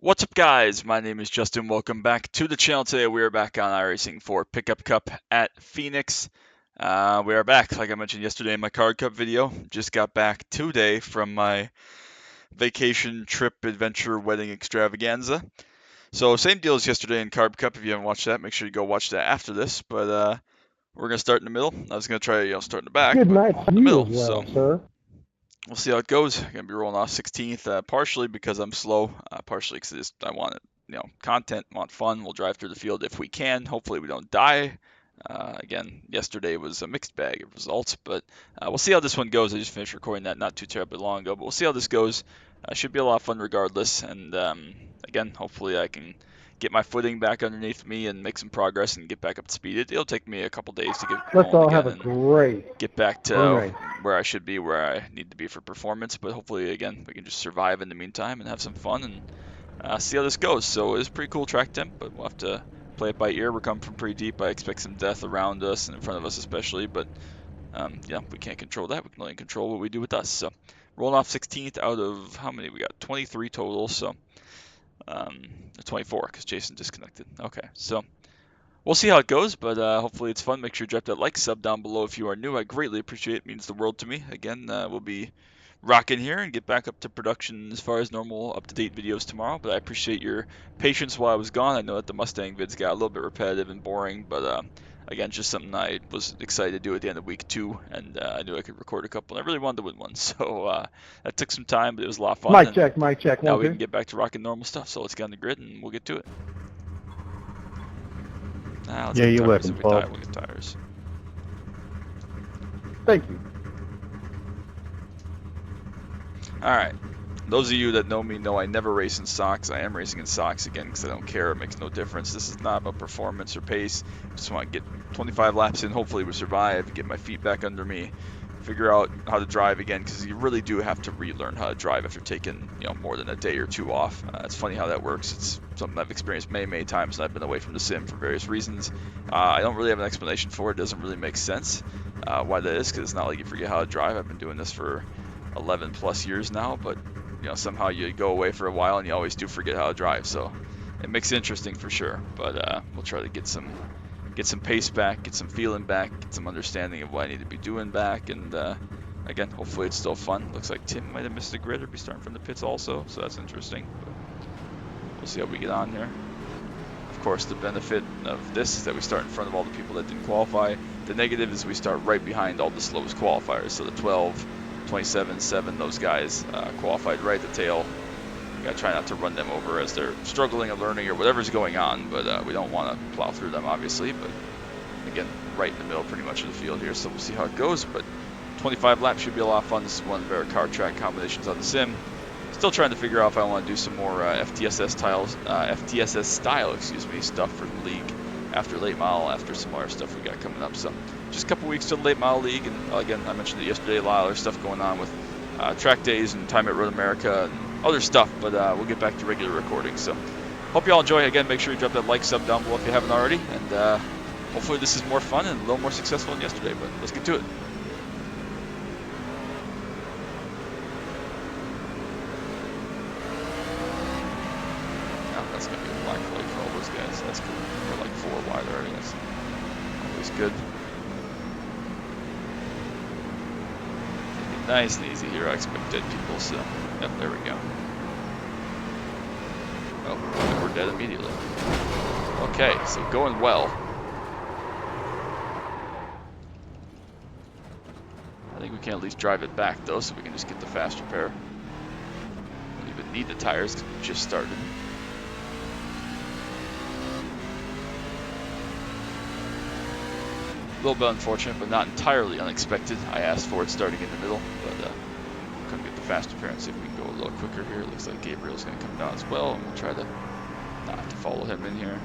What's up, guys? My name is Justin. Welcome back to the channel. Today we are back on iRacing for Pickup Cup at Phoenix. We are back, like I mentioned yesterday in my Card Cup video. Just got back today from my vacation trip adventure wedding extravaganza. So same deal as yesterday in Carb Cup. If you haven't watched that, make sure you go watch that after this. But we're gonna start in the middle. I was gonna try, start in the back, Good but night in to the you middle. as So well, sir. we'll see how it goes. I'm gonna be rolling off 16th, partially because I'm slow, partially because I want it, content, want fun. We'll drive through the field if we can. Hopefully we don't die. Again, yesterday was a mixed bag of results, but we'll see how this one goes. I just finished recording that not too terribly long ago, but we'll see how this goes. Should be a lot of fun regardless. And again, hopefully I can get my footing back underneath me and make some progress and get back up to speed. It'll take me a couple days to get Let's rolling all have again a and great get back to night. where I should be, where I need to be for performance. But hopefully, again, we can just survive in the meantime and have some fun and see how this goes. So it's pretty cool track temp, but we'll have to play it by ear. We're coming from pretty deep. I expect some death around us and in front of us especially, but we can't control that. We can only control what we do with us. So rolling off 16th out of how many? We got 23 total, so 24 because Jason disconnected. Okay, so we'll see how it goes, but hopefully it's fun. Make sure you drop that like, sub down below if you are new. I greatly appreciate it. It means the world to me. Again, we'll be rocking here and get back up to production as far as normal, up-to-date videos tomorrow. But I appreciate your patience while I was gone. I know that the Mustang vids got a little bit repetitive and boring, but again, just something I was excited to do at the end of week 2, and I knew I could record a couple, and I really wanted to win one. So that took some time, but it was a lot of fun, and Mic check, now one, we can two. get back to rocking normal stuff. So let's get on the grid, and we'll get to it. Let's Yeah, get you're tires. welcome, If we die, Paul. we'll get tires. Thank you. Alright, those of you that know me know I never race in socks. I am racing in socks again because I don't care. It makes no difference. This is not about performance or pace. I just want to get 25 laps in. Hopefully we survive, get my feet back under me, figure out how to drive again, because you really do have to relearn how to drive after taking more than a day or two off. It's funny how that works. It's something I've experienced many times, and I've been away from the sim for various reasons. I don't really have an explanation for it. It doesn't really make sense why that is, because it's not like you forget how to drive. I've been doing this for 11 plus years now, but somehow you go away for a while and you always do forget how to drive. So it makes it interesting for sure. But we'll try to get some pace back, get some feeling back, get some understanding of what I need to be doing back, and again, hopefully it's still fun. Looks like Tim might have missed the grid or be starting from the pits also, so that's interesting. But we'll see how we get on here. Of course, the benefit of this is that we start in front of all the people that didn't qualify. The negative is we start right behind all the slowest qualifiers. So the 12, 27, 7, those guys qualified right at the tail. We gotta try not to run them over as they're struggling or learning or whatever's going on, but we don't want to plow through them, obviously. But again, right in the middle pretty much of the field here, so we'll see how it goes. But 25 laps should be a lot of fun. This is one of the better car track combinations on the sim. Still trying to figure out if I want to do some more FTSS style, stuff for the league after late model, after some other stuff we got coming up. So just a couple weeks to the late model league, and again, I mentioned it yesterday, a lot of other stuff going on with track days and time at Road America and other stuff, but we'll get back to regular recording. So hope you all enjoy. Again, make sure you drop that like, sub down below if you haven't already, and hopefully this is more fun and a little more successful than yesterday, but let's get to it. That's going to be a black flag for all those guys. That's cool. We're like 4 wide already. That's always good. Take it nice and easy here. I expect dead people, so yep, there we go. Oh, we're dead immediately. Okay, so going well. I think we can at least drive it back though, so we can just get the fast repair. Don't even need the tires because we just started. A little bit unfortunate, but not entirely unexpected. I asked for it starting in the middle, but couldn't get the fast repair and see if we can go a little quicker here. It looks like Gabriel's going to come down as well, and we'll try to not have to follow him in here.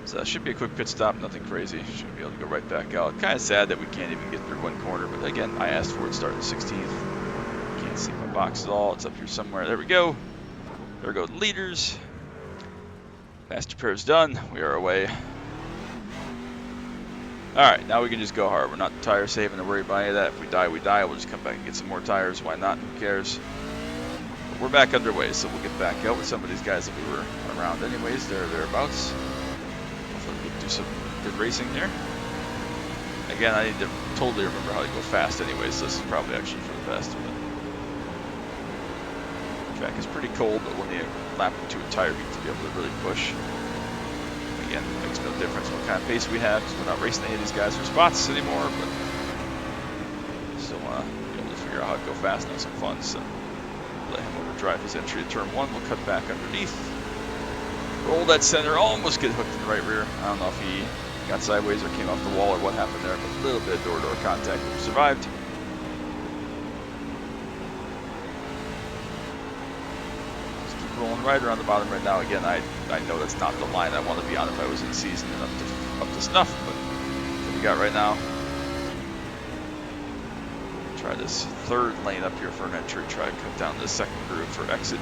So that should be a quick pit stop, nothing crazy. Should be able to go right back out. Kind of sad that we can't even get through one corner, but again, I asked for it starting 16th. Can't see my box at all. It's up here somewhere. There we go. There go the leaders. Fast repair is done. We are away. Alright, now we can just go hard. We're not tire saving to worry about any of that. If we die, we die. We'll just come back and get some more tires. Why not? Who cares? But we're back underway, so we'll get back out with some of these guys that we were around anyways. Thereabouts. Hopefully we can do some good racing here. Again, I need to totally remember how to go fast anyways, so this is probably actually for the best. But the track is pretty cold, but we'll need a lap or two of tire heat to be able to really push. Again, it makes no difference what kind of pace we have, because we're not racing any of these guys for spots anymore, but still want to be able to figure out how to go fast and have some fun. So let him overdrive his entry to turn 1. We'll cut back underneath. Roll that center, almost get hooked in the right rear. I don't know if he got sideways or came off the wall or what happened there, but a little bit of door-to-door contact. We survived. Just keep rolling right around the bottom right now. Again, I know that's not the line I want to be on if I was in season and up to snuff, but what we got right now. Try this third lane up here for an entry. Try to cut down the second groove for exit.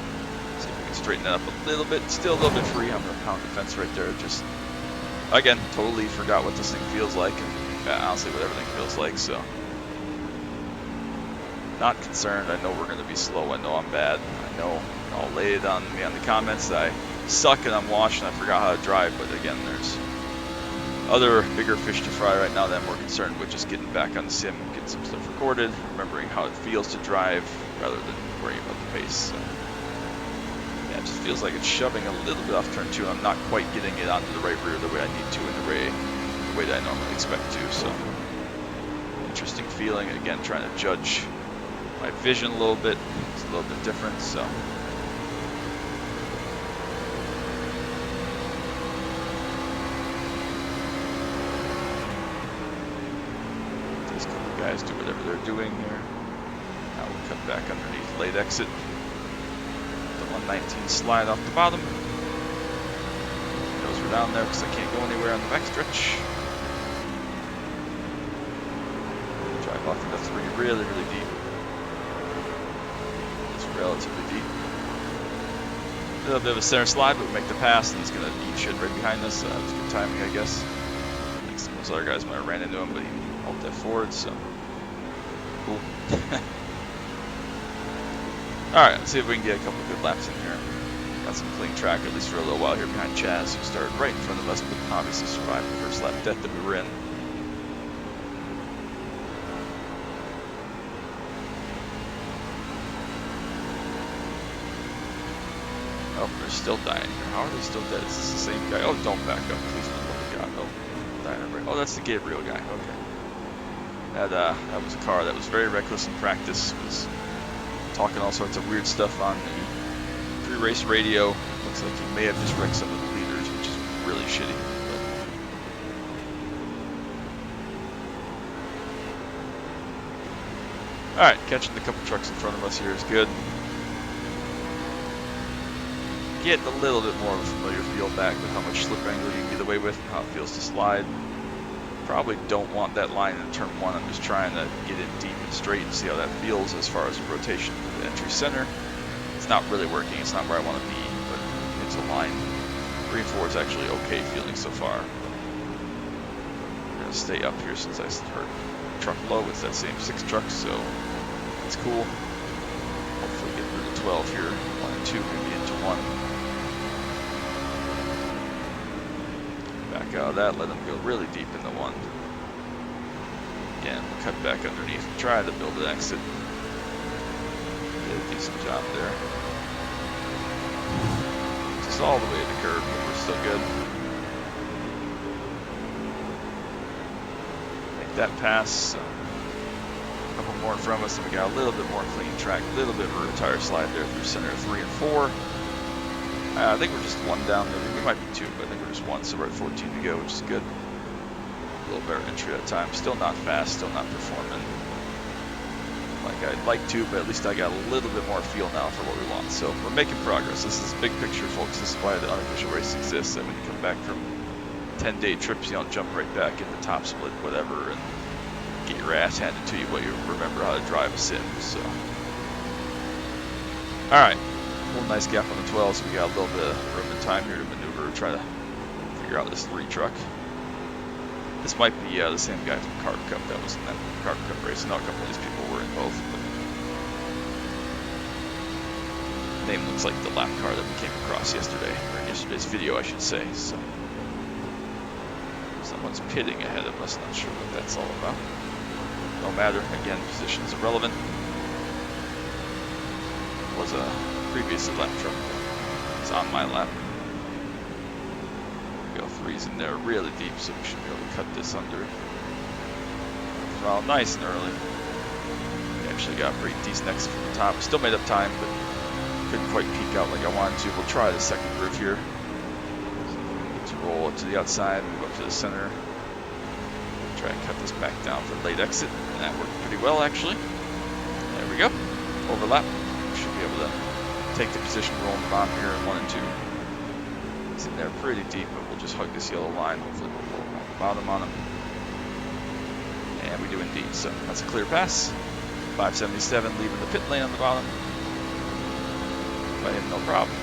See if we can straighten that up a little bit. Still a little bit free. I'm going to pound the fence right there. Just, again, totally forgot what this thing feels like, and honestly what everything feels like, so. Not concerned. I know we're going to be slow. I know I'm bad. I know I'll lay it on me on the comments that I suck and I'm washed and I forgot how to drive, but again, there's other bigger fish to fry right now that I'm more concerned with, just getting back on the sim, getting some stuff recorded, remembering how it feels to drive rather than worrying about the pace. So, yeah, it just feels like it's shoving a little bit off turn 2. I'm not quite getting it onto the right rear the way I need to in the way that I normally expect to. So interesting feeling. Again, trying to judge my vision a little bit. It's a little bit different. So. Guys do whatever they're doing here. Now we'll cut back underneath late exit. The 119 slide off the bottom. Those are down there because I can't go anywhere on the backstretch. Drive off into 3 really, really deep. It's relatively deep. A little bit of a center slide, but we make the pass, and he's going to eat shit right behind us. That was good timing, I guess. I think some of those other guys might have ran into him, but he hauled that forward, so. Cool. Alright, let's see if we can get a couple good laps in here. Got some clean track, at least for a little while here behind Chaz, who started right in front of us, but obviously survived the first lap death that we were in. Oh, they're still dying here. How are they still dead? Is this the same guy? Oh, don't back up, please. Oh, God, no. Dying. Oh, that's the Gabriel guy. Okay. That was a car that was very reckless in practice, was talking all sorts of weird stuff on the pre-race radio. Looks like he may have just wrecked some of the leaders, which is really shitty. Alright, catching the couple trucks in front of us here is good. Getting a little bit more of a familiar feel back with how much slip angle you can get away with and how it feels to slide. Probably don't want that line in turn 1. I'm just trying to get it deep and straight and see how that feels as far as the rotation of the entry center. It's not really working. It's not where I want to be, but it's a line. 3 and 4 is actually okay feeling so far. I'm going to stay up here since I heard truck low. It's that same 6 truck, so it's cool. Hopefully get through the 12 here. 1 and 2 maybe into 1. Back out of that, let them go really deep into 1. Again, we'll cut back underneath and try to build an exit. Did a decent job there. Just all the way to the curb, but we're still good. Make that pass. A couple more in front of us, and we got a little bit more clean track, a little bit of a tire slide there through center of 3 and 4. I think we're just 1 down, maybe. We might be 2, but I think we're just 1, so we're at 14 to go, which is good. A little better entry at a time. Still not fast, still not performing like I'd like to, but at least I got a little bit more feel now for what we want. So we're making progress. This is big picture, folks. This is why the unofficial race exists. And when you come back from 10-day trips, you don't jump right back into top split, whatever, and get your ass handed to you while you remember how to drive a sim. So, all right. A little nice gap on the 12, so we got a little bit of room and time here to maneuver, try to figure out this 3 truck. This might be the same guy from Carb Cup that was in that Carb Cup race. No, a couple of these people were in both. But name looks like the lap car that we came across yesterday, or in yesterday's video, I should say. So someone's pitting ahead of us. Not sure what that's all about. No matter. Again, position's irrelevant. Was a previous lap truck. It's on my lap. Go 3's in there really deep, so we should be able to cut this under. Well, nice and early. We actually got pretty decent exit from the top. Still made up time, but couldn't quite peek out like I wanted to. We'll try the second groove here. To roll it to the outside, move up to the center. Try and cut this back down for late exit. And that worked pretty well, actually. There we go. Overlap. We should be able to take the position, roll in the bottom here in 1 and 2. It's in there pretty deep, but we'll just hug this yellow line. Hopefully we'll roll around the bottom on them. And we do indeed. So that's a clear pass. 577 leaving the pit lane on the bottom. By him, no problem.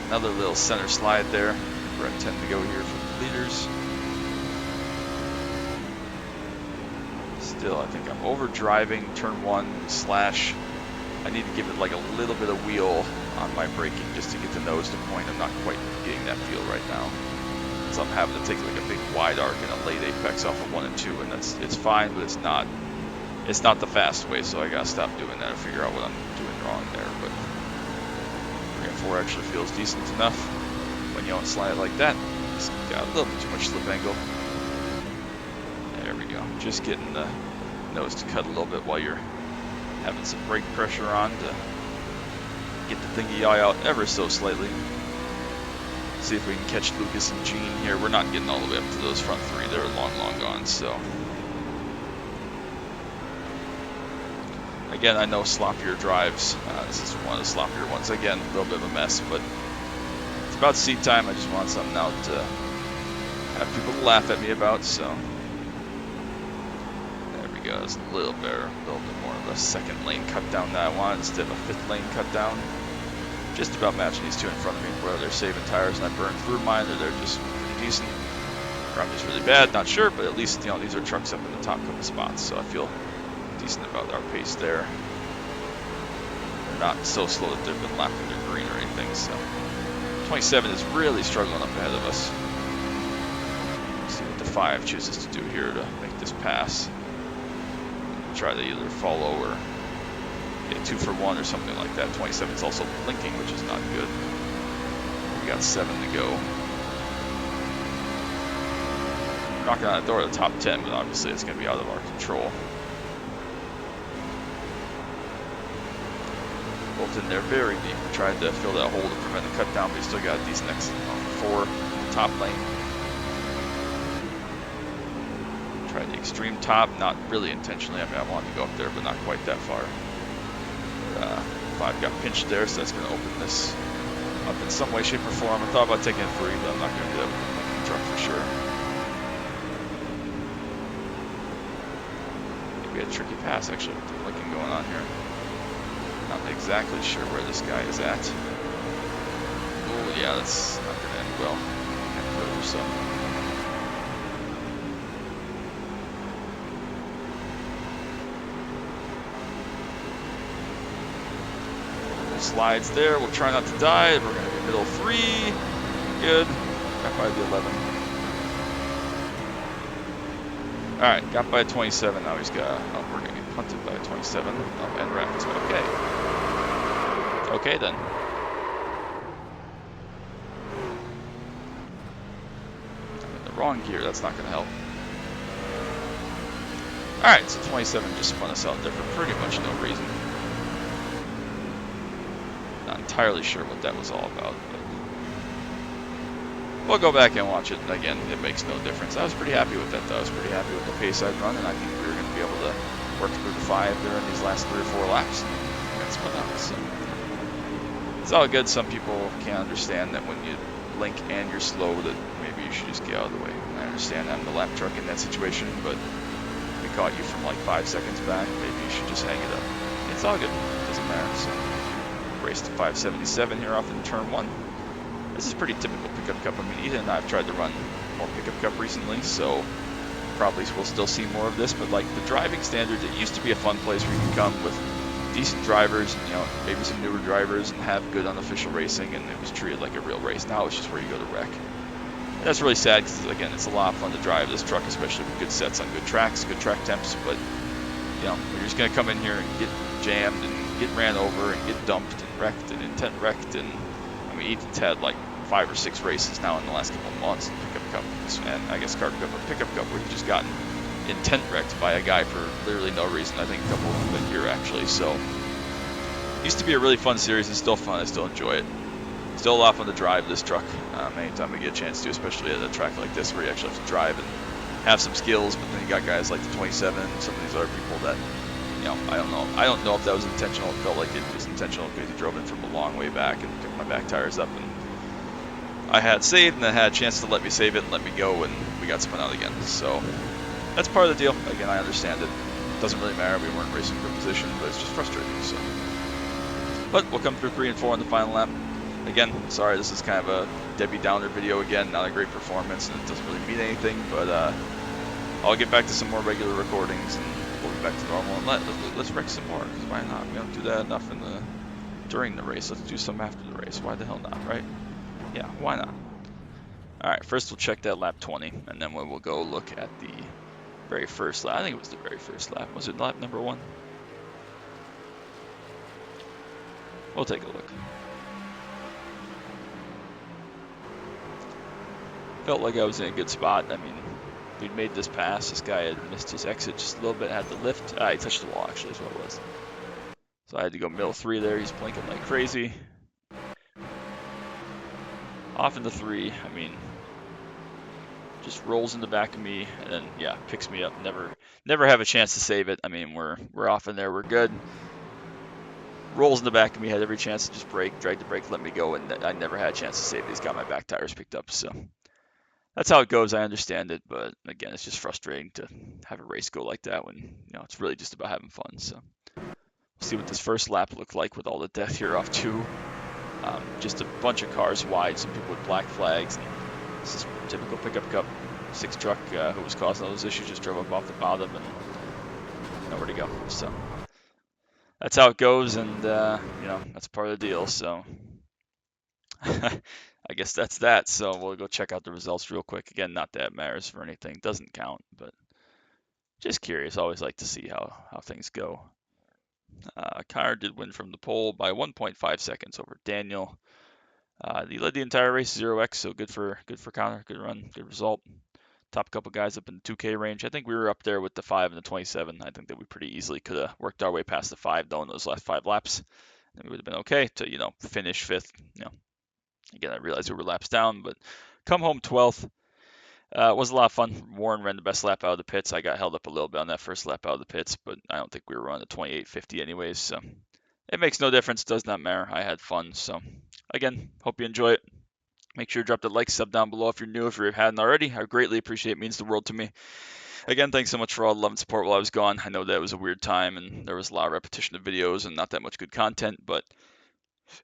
Another little center slide there, where I intend to go here for the leaders. Still, I think I'm over driving turn 1 slash. I need to give it like a little bit of wheel on my braking just to get the nose to point. I'm not quite getting that feel right now. So I'm having to take like a big wide arc and a late apex off of 1 and 2, and it's fine, but it's not the fast way, so I gotta stop doing that and figure out what I'm doing wrong there. But 3 and 4 actually feels decent enough when you don't slide it like that. Just got a little bit too much slip angle. There we go. Just getting the nose to cut a little bit while you're having some brake pressure on to get the thingy eye out ever so slightly. See if we can catch Lucas and Gene here. We're not getting all the way up to those front 3. They're long gone, so. Again, I know sloppier drives. This is one of the sloppier ones. Again, a little bit of a mess, but it's about seat time. I just want something out to have people to laugh at me about, so. There we go. It's a little better. A little bit more of a second lane cut down that I wanted instead of a 5th lane cut down. Just about matching these two in front of me, whether they're saving tires and I burn through mine, or they're just pretty decent, or I'm just really bad, not sure, but at least, you know, these are trucks up in the top couple spots, so I feel decent about our pace there. They're not so slow that they've been lapping their green or anything, so. 27 is really struggling up ahead of us. Let's see what the 5 chooses to do here to make this pass. Try to either follow or get 2 for 1 or something like that. 27 is also blinking, which is not good. We got 7 to go. Knocking on the door of the top 10, but obviously it's going to be out of our control. Both in there very deep. We tried to fill that hole to prevent the cut down, but we still got a decent exit off 4 top lane. Tried the extreme top, not really intentionally. I mean, I wanted to go up there, but not quite that far. 5 got pinched there, so that's going to open this up in some way, shape, or form. I thought about taking it free, but I'm not going to do that with the truck for sure. I think we had a tricky pass, actually, with the blinking going on here. Not exactly sure where this guy is at. Oh, yeah, that's not going to end well. Or so. Slides there. We'll try not to die. We're going to be middle 3. Good. Got by the 11. Alright, got by 27. Now he's got. Oh, we're going to get punted by 27. Oh, and wrapped. Okay. Okay then. I'm in the wrong gear. That's not going to help. Alright, so 27 just spun us out there for pretty much no reason. Not entirely sure what that was all about, but we'll go back and watch it. And again, it makes no difference. I was pretty happy with that, though. I was pretty happy with the pace I'd run, and I think we were going to be able to work through the 5 during these last 3 or 4 laps. That's what up. So it's all good. Some people can't understand that when you blink and you're slow, that maybe you should just get out of the way. I understand I'm the lap truck in that situation, but if we caught you from like 5 seconds back, maybe you should just hang it up. It's all good. doesn't matter. So race to 577 here off in turn 1. This is pretty typical pickup cup. I mean, Ethan and I have tried to run more pickup cup recently, so probably we'll still see more of this. But like the driving standards, it used to be a fun place where you could come with decent drivers, and, maybe some newer drivers, and have good unofficial racing, and it was treated like a real race. Now it's just where you go to wreck. And that's really sad because, again, it's a lot of fun to drive this truck, especially with good sets on good tracks, good track temps. But you're just gonna come in here and get jammed and get ran over and get dumped and wrecked and intent wrecked. And I mean, Ethan's had like 5 or 6 races now in the last couple of months in pickup cup, and I guess carb cup or pickup cup, where he's just gotten intent wrecked by a guy for literally no reason. I think a couple of them here actually. So it used to be a really fun series, and still fun. I still enjoy it. Still a lot of fun to drive this truck anytime we get a chance to, especially at a track like this where you actually have to drive and have some skills. But then you got guys like the 27 and some of these other people that, I don't know. I don't know if that was intentional. It felt like it was intentional because he drove in from a long way back and picked my back tires up, and I had saved and then had a chance to let me save it and let me go, and we got spun out again. So that's part of the deal. Again, I understand it. Doesn't really matter. We weren't racing for position, but it's just frustrating. So, but we'll come through 3 and 4 on the final lap. Again, sorry, this is kind of a Debbie Downer video again. Not a great performance, and it doesn't really mean anything. But I'll get back to some more regular recordings, and we'll be back to normal. And let's wreck some more, because why not? We don't do that enough during the race. Let's do some after the race. Why the hell not, right? Yeah, why not? All right, first we'll check that lap 20, and then we'll go look at the very first lap. I think it was the very first lap. Was it lap number 1? We'll take a look. Felt like I was in a good spot. I mean, we'd made this pass. This guy had missed his exit just a little bit, had to lift. He touched the wall, actually, is what it was. So I had to go middle 3 there. He's blinking like crazy. Off into 3. I mean, just rolls in the back of me, and then, yeah, picks me up. Never have a chance to save it. I mean, we're off in there. We're good. Rolls in the back of me. Had every chance to just brake, drag the brake, let me go, and I never had a chance to save it. He's got my back tires picked up, so that's how it goes. I understand it, but again, it's just frustrating to have a race go like that when it's really just about having fun. So see what this first lap looked like with all the death here off 2. Just a bunch of cars wide, some people with black flags. And this is typical pickup cup. 6 truck who was causing all those issues just drove up off the bottom and nowhere to go. So that's how it goes, and that's part of the deal. So I guess that's that. So we'll go check out the results real quick. Again, not that it matters for anything. Doesn't count, but just curious. Always like to see how things go. Connor did win from the pole by 1.5 seconds over Daniel. He led the entire race 0x, so good for Connor. Good run, good result. Top couple guys up in the 2K range. I think we were up there with the 5 and the 27. I think that we pretty easily could have worked our way past the 5 though in those last 5 laps. And we would have been okay to finish 5th. Again, I realized we were laps down, but come home 12th. It was a lot of fun. Warren ran the best lap out of the pits. I got held up a little bit on that first lap out of the pits, but I don't think we were running the 28.50 anyways, so it makes no difference. Does not matter. I had fun. So again, hope you enjoy it. Make sure to drop the like, sub down below if you're new, if you hadn't already. I greatly appreciate it. It means the world to me. Again, thanks so much for all the love and support while I was gone. I know that it was a weird time and there was a lot of repetition of videos and not that much good content, but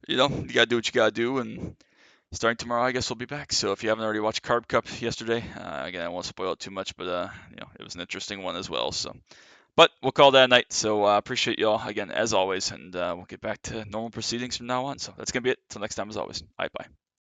you gotta do what you gotta do, and starting tomorrow, I guess we'll be back. So if you haven't already watched Carb Cup yesterday, again, I won't spoil it too much, but it was an interesting one as well. So, but we'll call that a night. So appreciate y'all again as always, and we'll get back to normal proceedings from now on. So that's gonna be it. Till next time, as always. Bye bye.